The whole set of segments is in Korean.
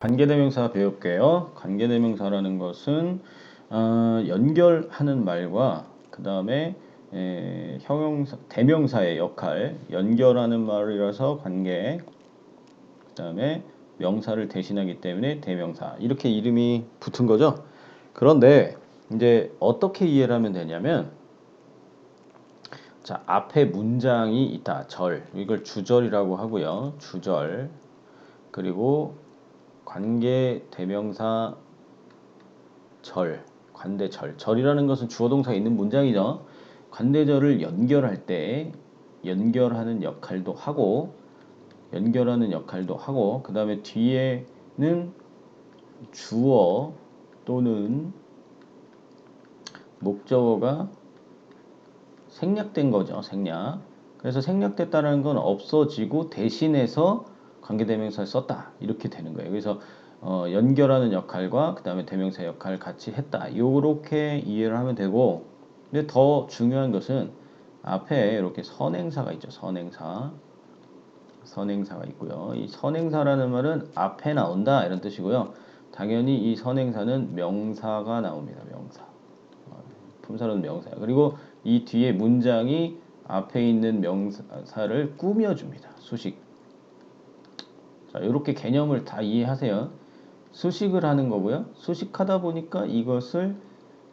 관계대명사 배울게요. 관계대명사라는 것은 연결하는 말과 그 다음에 형용사, 대명사의 역할, 연결하는 말이라서 관계, 그 다음에 명사를 대신하기 때문에 대명사 이렇게 이름이 붙은 거죠. 그런데 이제 어떻게 이해를 하면 되냐면 자, 앞에 문장이 있다. 절, 이걸 주절이라고 하고요. 주절, 그리고 관계 대명사 절, 관대절. 절이라는 것은 주어 동사가 있는 문장이죠. 관대절을 연결할 때 연결하는 역할도 하고 그 다음에 뒤에는 주어 또는 목적어가 생략된 거죠. 생략. 그래서 생략됐다는 건 없어지고 대신해서 관계대명사를 썼다. 이렇게 되는 거예요. 그래서 연결하는 역할과 그 다음에 대명사 역할을 같이 했다. 이렇게 이해를 하면 되고, 근데 더 중요한 것은 앞에 이렇게 선행사가 있죠. 선행사가 있고요. 이 선행사라는 말은 앞에 나온다 이런 뜻이고요. 당연히 이 선행사는 명사가 나옵니다. 명사. 품사로는 명사야. 그리고 이 뒤에 문장이 앞에 있는 명사를 꾸며줍니다. 수식. 자, 이렇게 개념을 다 이해하세요. 수식을 하는 거고요. 수식하다 보니까 이것을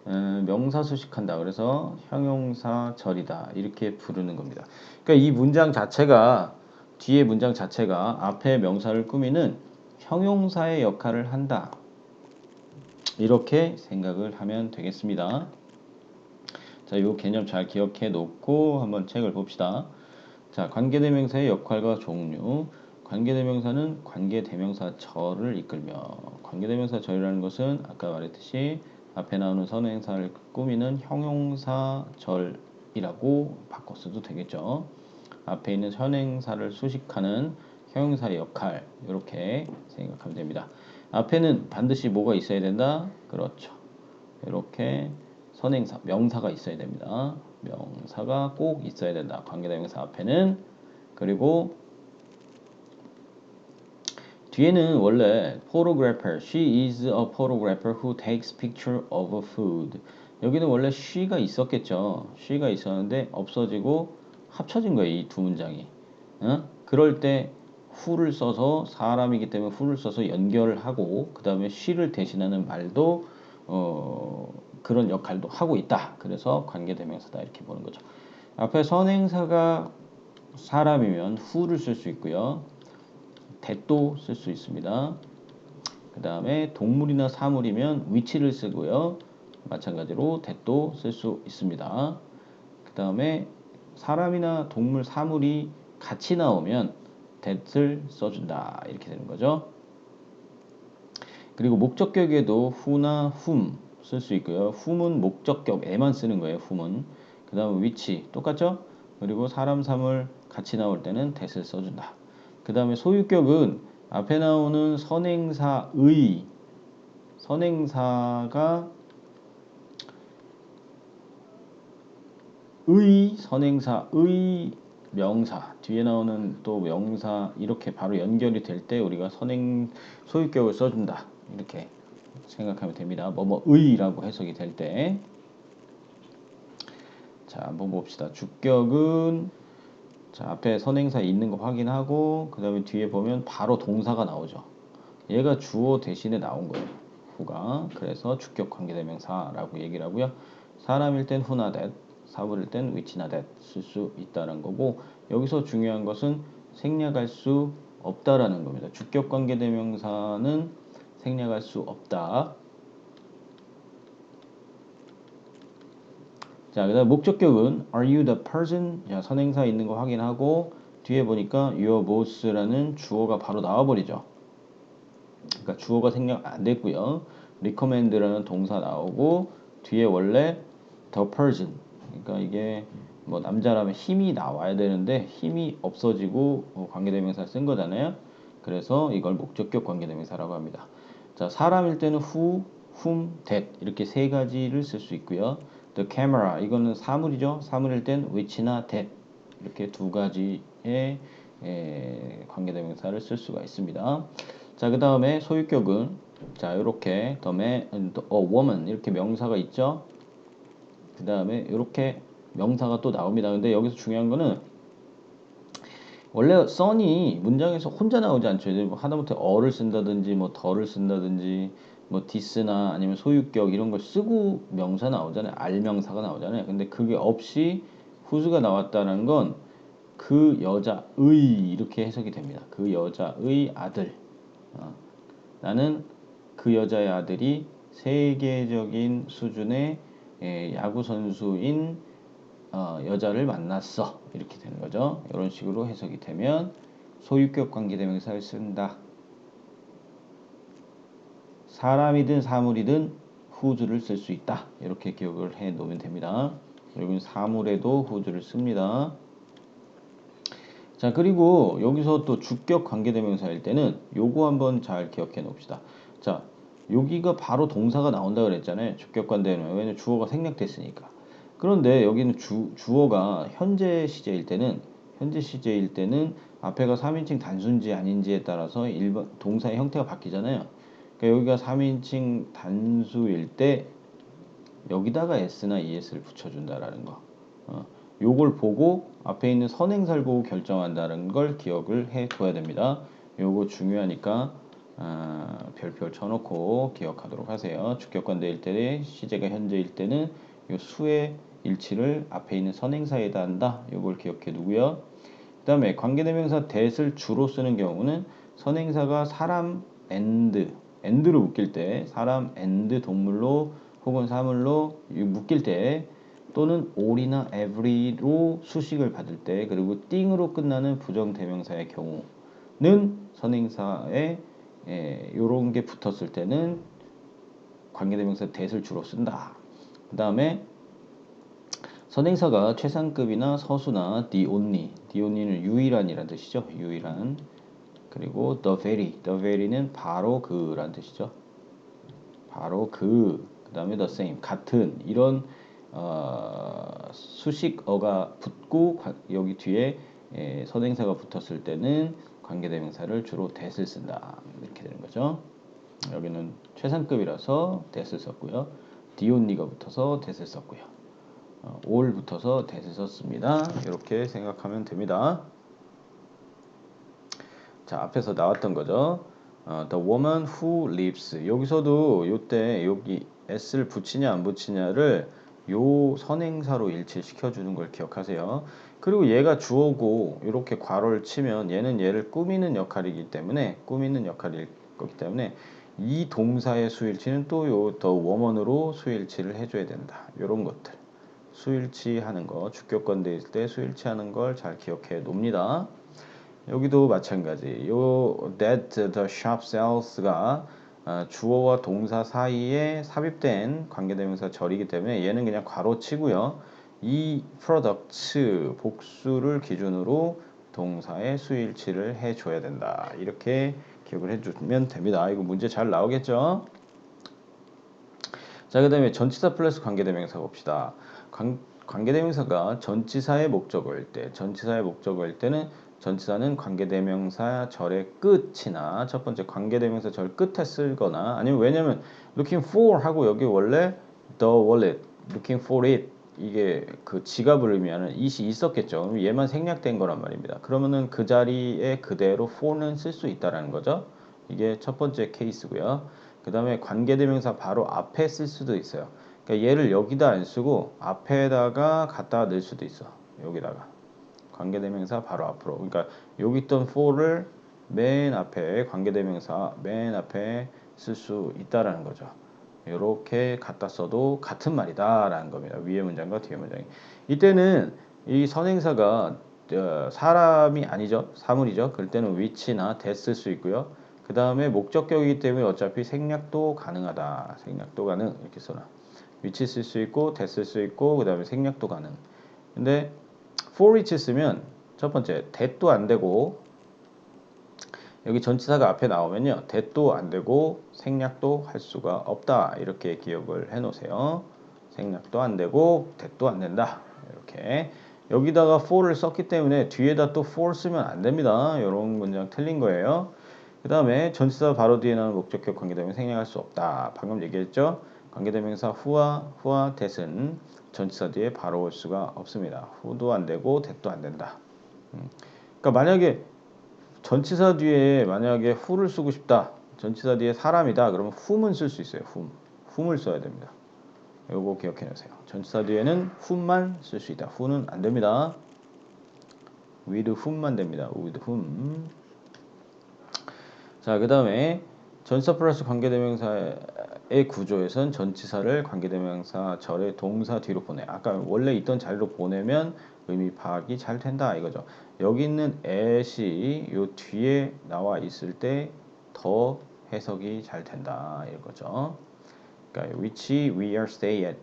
명사 수식한다. 그래서 형용사절이다. 이렇게 부르는 겁니다. 그러니까 이 문장 자체가 뒤에 문장 자체가 앞에 명사를 꾸미는 형용사의 역할을 한다. 이렇게 생각을 하면 되겠습니다. 자, 이 개념 잘 기억해 놓고 한번 책을 봅시다. 자, 관계대명사의 역할과 종류. 관계대명사는 관계대명사절을 이끌며, 관계대명사절이라는 것은 아까 말했듯이 앞에 나오는 선행사를 꾸미는 형용사절이라고 바꿔 써도 되겠죠. 앞에 있는 선행사를 수식하는 형용사의 역할, 이렇게 생각하면 됩니다. 앞에는 반드시 뭐가 있어야 된다? 그렇죠. 이렇게 선행사, 명사가 있어야 됩니다. 명사가 꼭 있어야 된다. 관계대명사 앞에는. 그리고 뒤에는 원래 photographer, she is a photographer who takes picture of a food. 여기는 원래 she가 있었겠죠. she가 있었는데 없어지고 합쳐진 거예요. 이 두 문장이. 그럴 때 who를 써서 사람이기 때문에 who를 써서 연결을 하고 그 다음에 she를 대신하는 말도 그런 역할도 하고 있다. 그래서 관계대명사다 이렇게 보는 거죠. 앞에 선행사가 사람이면 who를 쓸 수 있고요. that도 쓸 수 있습니다. 그 다음에 동물이나 사물이면 which를 쓰고요. 마찬가지로 that도 쓸 수 있습니다. 그 다음에 사람이나 동물, 사물이 같이 나오면 that을 써준다. 이렇게 되는 거죠. 그리고 목적격에도 who나 whom 쓸 수 있고요. whom은 목적격에만 쓰는 거예요. whom은. 그 다음에 which 똑같죠? 그리고 사람, 사물 같이 나올 때는 that을 써준다. 그 다음에 소유격은 앞에 나오는 선행사의 선행사가 선행사의 명사 뒤에 나오는 또 명사 이렇게 바로 연결이 될 때 우리가 소유격을 써준다. 이렇게 생각하면 됩니다. 뭐뭐의라고 해석이 될 때. 자, 한번 봅시다. 주격은 자, 앞에 선행사 있는 거 확인하고 그 다음에 뒤에 보면 바로 동사가 나오죠. 얘가 주어 대신에 나온 거예요. 후가. 그래서 주격 관계대명사라고 얘기를 하고요. 사람일 땐 who나 that, 사물일 땐 which나 that 쓸 수 있다는 거고 여기서 중요한 것은 생략할 수 없다라는 겁니다. 주격 관계대명사는 생략할 수 없다. 자, 그 다음 목적격은 Are you the person? 자, 선행사 있는 거 확인하고 뒤에 보니까 your boss라는 주어가 바로 나와버리죠. 그러니까 주어가 생략 안 됐고요. recommend라는 동사 나오고 뒤에 원래 the person 그러니까 이게 뭐 남자라면 힘이 나와야 되는데 힘이 없어지고 관계대명사 쓴 거잖아요. 그래서 이걸 목적격 관계대명사라고 합니다. 자, 사람일 때는 who, whom, that 이렇게 세 가지를 쓸 수 있고요. the camera 이거는 사물이죠. 사물일 땐 which나 that 이렇게 두 가지의 관계대명사를 쓸 수가 있습니다. 자, 그 다음에 소유격은 자, 이렇게 the man, woman 이렇게 명사가 있죠. 그 다음에 이렇게 명사가 또 나옵니다. 근데 여기서 중요한 거는 원래 son이 문장에서 혼자 나오지 않죠. 이제 뭐 하다못해 어를 쓴다든지 뭐 더를 쓴다든지 뭐 this나 아니면 소유격 이런 걸 쓰고 명사 나오잖아요. 알명사가 나오잖아요. 근데 그게 없이 whose가 나왔다는 건 그 여자의 이렇게 해석이 됩니다. 그 여자의 아들. 나는 그 여자의 아들이 세계적인 수준의 야구 선수인 여자를 만났어. 이렇게 되는 거죠. 이런 식으로 해석이 되면 소유격 관계대명사를 쓴다. 사람이든 사물이든 whose를 쓸 수 있다. 이렇게 기억을 해 놓으면 됩니다. 여기는 사물에도 whose를 씁니다. 자, 그리고 여기서 또 주격 관계대명사일 때는 요거 한번 잘 기억해 놓읍시다. 자, 여기가 바로 동사가 나온다 그랬잖아요. 주격 관계대명사. 왜냐면 주어가 생략됐으니까. 그런데 여기는 주어가 현재 시제일 때는 앞에가 3인칭 단수인지 아닌지에 따라서 일반 동사의 형태가 바뀌잖아요. 그러니까 여기가 3인칭 단수일 때 여기다가 s나 es를 붙여준다라는 거. 요걸 보고 앞에 있는 선행사를 보고 결정한다는 걸 기억을 해둬야 됩니다. 요거 중요하니까 별표를 쳐놓고 기억하도록 하세요. 주격관대일 때 시제가 현재일 때는 요 수의 일치를 앞에 있는 선행사에다 한다. 요걸 기억해 두고요. 그 다음에 관계대명사 that을 주로 쓰는 경우는 선행사가 사람 and로 묶일 때 사람 and 동물로 혹은 사물로 묶일 때 또는 all이나 every로 수식을 받을 때 그리고 띵으로 끝나는 부정대명사의 경우는 선행사에 요런 게 붙었을 때는 관계대명사 that을 주로 쓴다. 그 다음에 선행사가 최상급이나 서수나 the only는 유일한이란 뜻이죠. 유일한. 그리고 the very는 바로 그란 뜻이죠. 바로 그 다음에 the same 같은 이런 수식어가 붙고 여기 뒤에 선행사가 붙었을 때는 관계대명사를 주로 that을 쓴다. 이렇게 되는 거죠. 여기는 최상급이라서 that을 썼고요. the only가 붙어서 that을 썼고요. all 붙어서 that을 썼습니다. 이렇게 생각하면 됩니다. 자, 앞에서 나왔던 거죠. The woman who lives. 여기서도 요때 여기 s를 붙이냐 안 붙이냐를 요 선행사로 일치시켜 주는 걸 기억하세요. 그리고 얘가 주어고 이렇게 괄호를 치면 얘는 얘를 꾸미는 역할이기 때문에 꾸미는 거기 때문에 이 동사의 수일치는 또 요 the woman으로 수일치를 해줘야 된다. 요런 것들 수일치하는 거 주격관대일 때 수일치하는 걸 잘 기억해 놉니다. 여기도 마찬가지. 요 that the shop sells가 주어와 동사 사이에 삽입된 관계대명사 절이기 때문에 얘는 그냥 괄호 치고요. 이 products 복수를 기준으로 동사의 수일치를 해줘야 된다. 이렇게 기억을 해주면 됩니다. 이거 문제 잘 나오겠죠? 자, 그 다음에 전치사 플러스 관계대명사 봅시다. 관계대명사가 전치사의 목적어일 때는 전치사는 관계대명사 절의 끝이나 첫 번째 관계대명사 절 끝에 쓰거나 아니면 왜냐면 looking for 하고 여기 원래 the wallet, looking for it 이게 그 지갑을 의미하는 it이 있었겠죠. 얘만 생략된 거란 말입니다. 그러면은 그 자리에 그대로 for는 쓸 수 있다라는 거죠. 이게 첫 번째 케이스고요. 그 다음에 관계대명사 바로 앞에 쓸 수도 있어요. 그러니까 얘를 여기다 안 쓰고 앞에다가 갖다 넣을 수도 있어. 여기다가. 관계대명사 바로 앞으로. 그러니까 여기 있던 for를 맨 앞에 관계대명사 맨 앞에 쓸 수 있다라는 거죠. 이렇게 갖다 써도 같은 말이다라는 겁니다. 위에 문장과 뒤에 문장이. 이때는 이 선행사가 사람이 아니죠. 사물이죠. 그럴 때는 which나 that 쓸 수 있고요. 그 다음에 목적격이기 때문에 어차피 생략도 가능하다. 생략도 가능 이렇게 써놔. which 쓸 수 있고 that 쓸 수 있고 그 다음에 생략도 가능. 근데 for which 쓰면 첫 번째 that도 안 되고 여기 전치사가 앞에 나오면요 that도 안 되고 생략도 할 수가 없다 이렇게 기억을 해 놓으세요. 생략도 안 되고 that도 안 된다 이렇게 여기다가 for를 썼기 때문에 뒤에다 또 for 쓰면 안 됩니다. 이런 문장 틀린 거예요. 그 그 다음에 전치사 바로 뒤에 나오는 목적격 관계대명사 생략할 수 없다. 방금 얘기했죠? 관계대명사 who와 that은 전치사 뒤에 바로 올 수가 없습니다. who도 안 되고 that도 안 된다. 그러니까 만약에 전치사 뒤에 만약에 who를 쓰고 싶다. 전치사 뒤에 사람이다. 그러면 whom은 쓸 수 있어요. whom을 써야 됩니다. 요거 기억해 놓으세요. 전치사 뒤에는 whom만 쓸 수 있다. who는 안 됩니다. with whom만 됩니다. with whom. 자, 그 다음에 전치사 플러스 관계대명사의 구조에선 전치사를 관계대명사 절의 동사 뒤로 보내. 아까 원래 있던 자리로 보내면 의미 파악이 잘 된다 이거죠. 여기 있는 at이 요 뒤에 나와 있을 때 더 해석이 잘 된다 이거죠. 그러니까 which we are stay at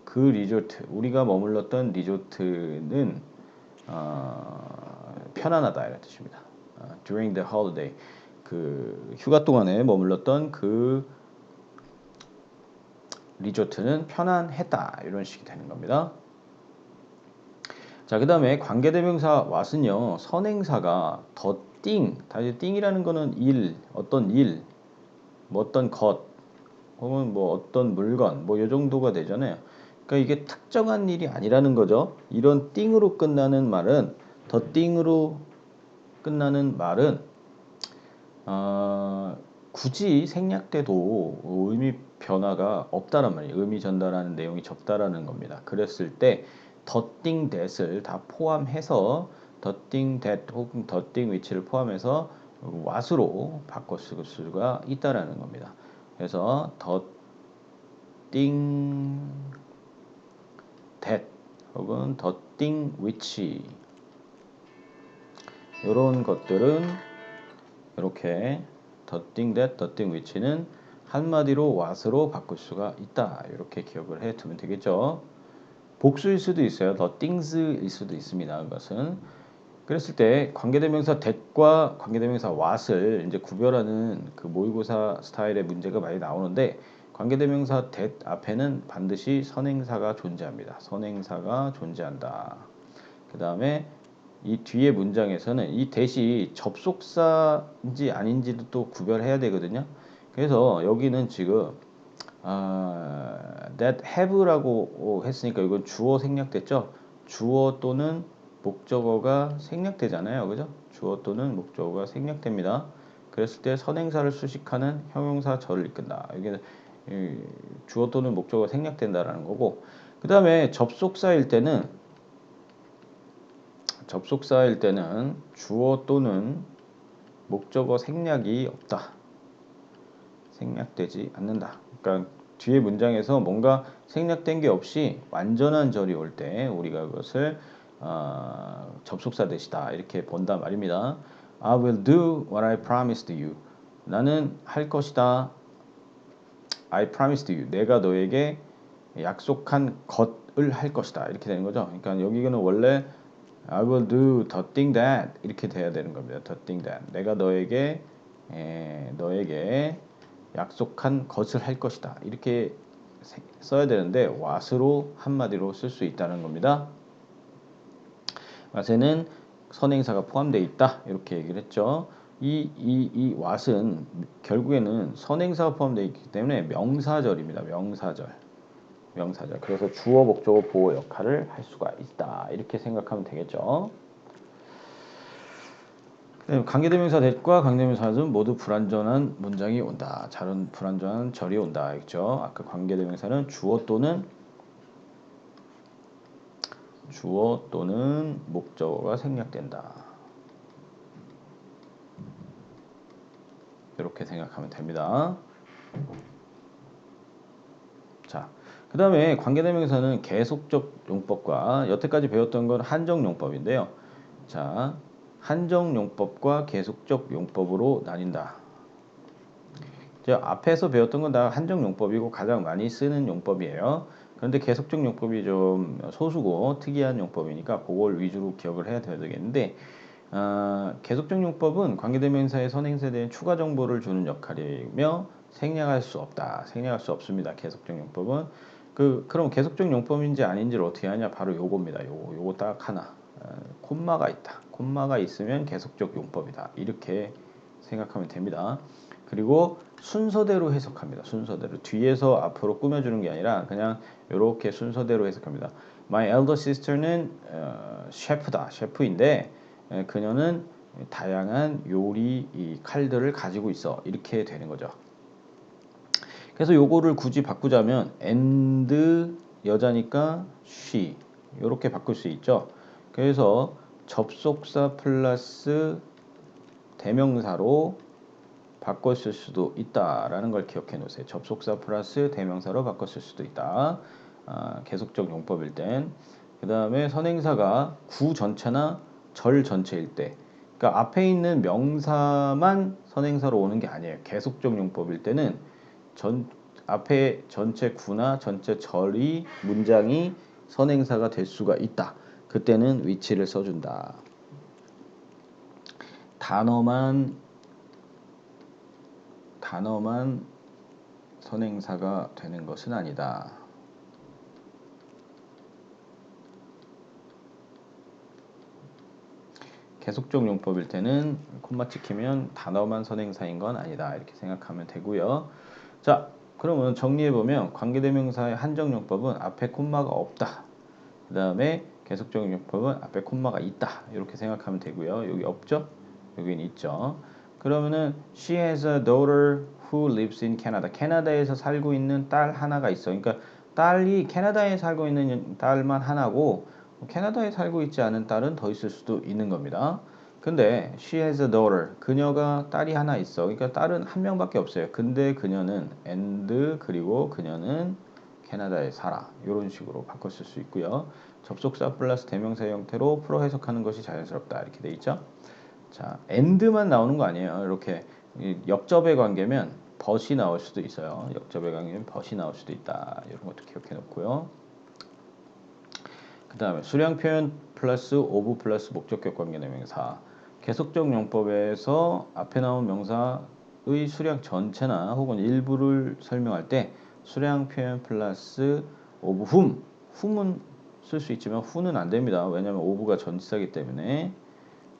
그 리조트 우리가 머물렀던 리조트는 편안하다 이런 뜻입니다. during the holiday 그 휴가 동안에 머물렀던 그 리조트는 편안했다 이런 식이 되는 겁니다. 자, 그 다음에 관계대명사 what은요 선행사가 더 다시 띵이라는 거는 어떤 일, 뭐 어떤 것, 혹은 뭐 어떤 물건, 뭐 요 정도가 되잖아요. 그러니까 이게 특정한 일이 아니라는 거죠. 이런 띵으로 끝나는 말은 더 띵으로 끝나는 말은 굳이 생략돼도 의미 변화가 없다란 말이에요. 의미 전달하는 내용이 적다라는 겁니다. 그랬을 때 더띵 that을 다 포함해서 더띵 that 혹은 더띵 which를 포함해서 what으로 바꿔 쓸 수가 있다라는 겁니다. 그래서 더띵 that 혹은 더띵 which 이런 것들은 이렇게 더띵 that, 더띵 which는 한마디로 what으로 바꿀 수가 있다. 이렇게 기억을 해 두면 되겠죠. 복수일 수도 있어요. the things일 수도 있습니다. 그것은 그랬을 때 관계대명사 that과 관계대명사 what을 이제 구별하는 그 모의고사 스타일의 문제가 많이 나오는데 관계대명사 that 앞에는 반드시 선행사가 존재합니다. 선행사가 존재한다. 그 다음에 이 뒤에 문장에서는 이 that이 접속사인지 아닌지도 또 구별해야 되거든요. 그래서 여기는 지금 that have라고 했으니까 이건 주어 생략됐죠. 주어 또는 목적어가 생략되잖아요. 그죠? 주어 또는 목적어가 생략됩니다. 그랬을 때 선행사를 수식하는 형용사 절을 이끈다. 이게 주어 또는 목적어가 생략된다라는 거고 그 다음에 접속사일 때는 주어 또는 목적어 생략이 없다. 생략되지 않는다. 그러니까 뒤에 문장에서 뭔가 생략된 게 없이 완전한 절이 올 때 우리가 그것을 접속사 대시다 이렇게 본단 말입니다. I will do what I promised you. 나는 할 것이다. I promised you. 내가 너에게 약속한 것을 할 것이다. 이렇게 되는 거죠. 그러니까 여기는 원래 I will do the thing that 이렇게 돼야 되는 겁니다. the thing that. 내가 너에게 약속한 것을 할 것이다. 이렇게 써야 되는데 what으로 한마디로 쓸 수 있다는 겁니다. what에는 선행사가 포함되어 있다. 이렇게 얘기를 했죠. 이 what은 결국에는 선행사가 포함되어 있기 때문에 명사절입니다. 명사절. 그래서 주어 목적어 보호 역할을 할 수가 있다. 이렇게 생각하면 되겠죠. 관계대명사 that과 관계대명사 what은 모두 불완전한 문장이 온다. 불완전한 절이 온다. 있죠. 아까 관계대명사는 주어 또는 목적어가 생략된다. 이렇게 생각하면 됩니다. 자, 그 다음에 관계대명사는 계속적 용법과 여태까지 배웠던 건 한정 용법인데요. 자, 한정 용법과 계속적 용법으로 나뉜다. 앞에서 배웠던 건 다 한정 용법이고 가장 많이 쓰는 용법이에요. 그런데 계속적 용법이 좀 소수고 특이한 용법이니까 그걸 위주로 기억을 해야 되겠는데 계속적 용법은 관계대명사의 선행사에 대한 추가 정보를 주는 역할이며 생략할 수 없습니다. 계속적 용법은 그럼 계속적 용법인지 아닌지를 어떻게 하냐? 바로 요겁니다. 요거 딱 하나. 콤마가 있다. 콤마가 있으면 계속적 용법이다. 이렇게 생각하면 됩니다. 그리고 순서대로 해석합니다. 순서대로 뒤에서 앞으로 꾸며주는 게 아니라 그냥 이렇게 순서대로 해석합니다. My elder sister는 셰프다. 셰프인데 그녀는 다양한 요리 이 칼들을 가지고 있어. 이렇게 되는 거죠. 그래서 요거를 굳이 바꾸자면 and 여자니까 she 이렇게 바꿀 수 있죠. 그래서 접속사 플러스 대명사로 바꿨을 수도 있다라는 걸 기억해 놓으세요. 접속사 플러스 대명사로 바꿨을 수도 있다. 계속적 용법일 땐. 그 다음에 선행사가 구 전체나 절 전체일 때. 그러니까 앞에 있는 명사만 선행사로 오는 게 아니에요. 계속적 용법일 때는 앞에 전체 구나 전체 절이 문장이 선행사가 될 수가 있다. 그때는 위치를 써준다. 단어만 선행사가 되는 것은 아니다. 계속적 용법일 때는 콤마 찍히면 단어만 선행사인 건 아니다. 이렇게 생각하면 되고요. 자, 그러면 정리해보면 관계대명사의 한정용법은 앞에 콤마가 없다. 그 다음에 계속적 용법은 앞에 콤마가 있다. 이렇게 생각하면 되고요. 여기 없죠? 여기는 있죠. 그러면은 she has a daughter who lives in Canada. 캐나다에서 살고 있는 딸 하나가 있어. 그러니까 딸이 캐나다에 살고 있는 딸만 하나고 캐나다에 살고 있지 않은 딸은 더 있을 수도 있는 겁니다. 근데 she has a daughter. 그녀가 딸이 하나 있어. 그러니까 딸은 한 명밖에 없어요. 근데 그녀는 and 그리고 그녀는 캐나다에 살아. 이런 식으로 바꿨을 수 있고요. 접속사 플러스 대명사 형태로 풀어 해석하는 것이 자연스럽다. 이렇게 돼 있죠. 자, and만 나오는 거 아니에요. 이렇게 역접의 관계면 but이 나올 수도 있어요. 역접의 관계면 but이 나올 수도 있다. 이런 것도 기억해 놓고요. 그 다음에 수량 표현 플러스 of 플러스 목적격 관계대명사. 계속적 용법에서 앞에 나온 명사의 수량 전체나 혹은 일부를 설명할 때 수량 표현 플러스 of whom은 쓸 수 있지만 who는 안 됩니다. 왜냐하면 of가 전치사이기 때문에.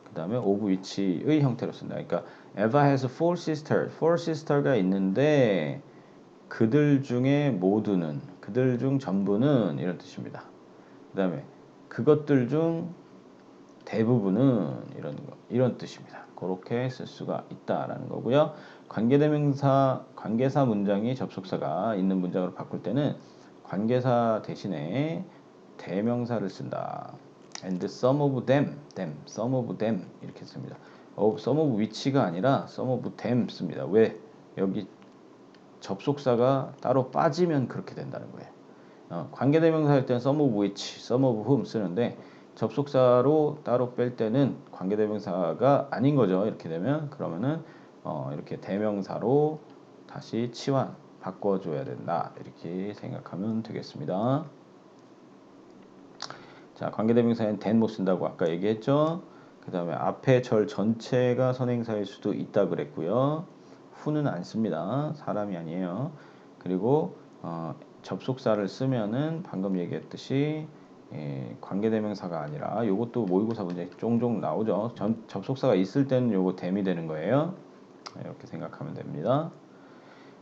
그 다음에 of which의 형태로 쓴다. 그러니까 Eva has four sisters. four sisters가 있는데 그들 중에 모두는, 그들 중 전부는 이런 뜻입니다. 그 다음에 그것들 중 대부분은 이런 뜻입니다. 그렇게 쓸 수가 있다라는 거고요. 관계대명사, 관계사 문장이 접속사가 있는 문장으로 바꿀 때는 관계사 대신에 대명사를 쓴다. And some of them 이렇게 씁니다. some of which가 아니라 some of them 씁니다. 왜? 여기 접속사가 따로 빠지면 그렇게 된다는 거예요. 관계대명사 할 때는 some of which, some of whom 쓰는데 접속사로 따로 뺄 때는 관계대명사가 아닌 거죠. 이렇게 되면 그러면은 이렇게 대명사로 다시 치환 바꿔줘야 된다. 이렇게 생각하면 되겠습니다. 자, 관계대명사에는 than 못 쓴다고 아까 얘기했죠. 그 다음에 앞에 절 전체가 선행사일 수도 있다 그랬고요. who는 안 씁니다. 사람이 아니에요. 그리고 접속사를 쓰면은 방금 얘기했듯이 관계대명사가 아니라 요것도 모의고사 문제 종종 나오죠. 접속사가 있을 때는 요거 댐이 되는 거예요. 이렇게 생각하면 됩니다.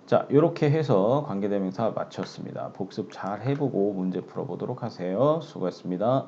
자, 이렇게 해서 관계대명사 마쳤습니다. 복습 잘 해보고 문제 풀어보도록 하세요. 수고했습니다.